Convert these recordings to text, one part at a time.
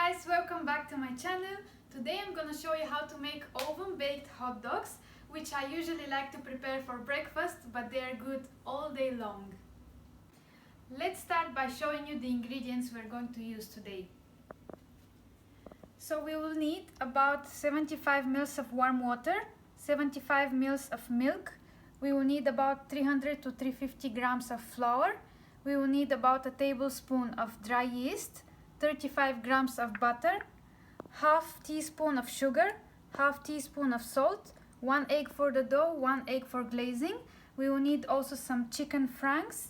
guys, welcome back to my channel. Today I'm gonna show you how to make oven baked hot dogs, which I usually like to prepare for breakfast, but they are good all day long. Let's start by showing you the ingredients we're going to use today. So we will need about 75 ml of warm water, 75 ml of milk. We will need about 300 to 350 grams of flour. We will need about a tablespoon of dry yeast, 35 grams of butter, half teaspoon of sugar, half teaspoon of salt, 1 egg for the dough, 1 egg for glazing. We will need also some chicken franks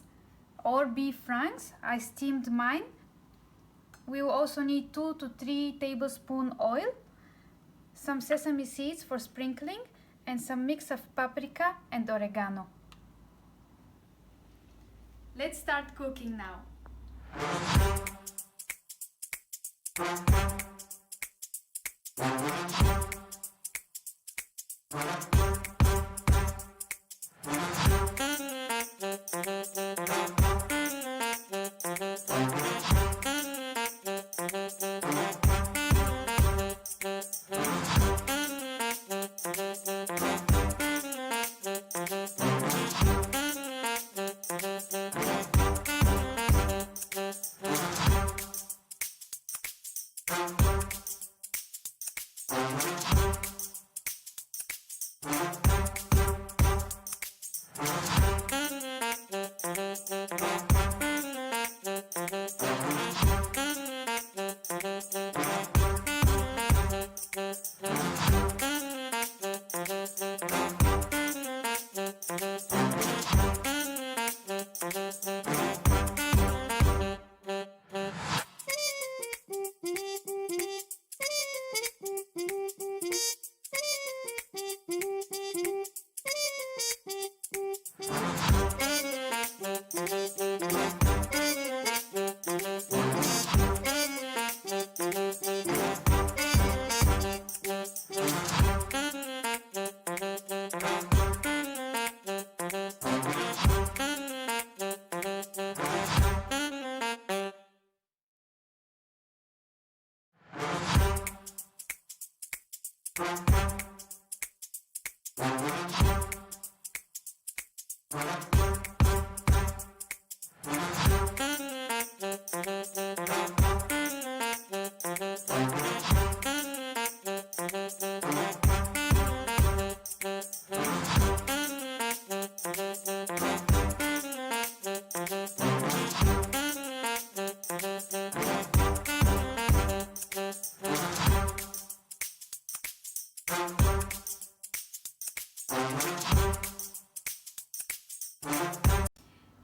or beef franks. I steamed mine. We will also need 2 to 3 tablespoons oil, some sesame seeds for sprinkling, and some mix of paprika and oregano. Let's start cooking now.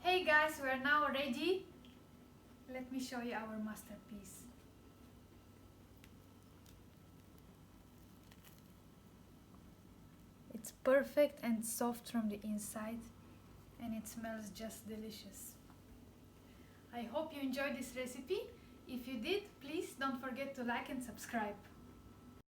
Hey guys, we are now ready. Let me show you our masterpiece. It's perfect and soft from the inside, and it smells just delicious. I hope you enjoyed this recipe. If you did, please don't forget to like and subscribe.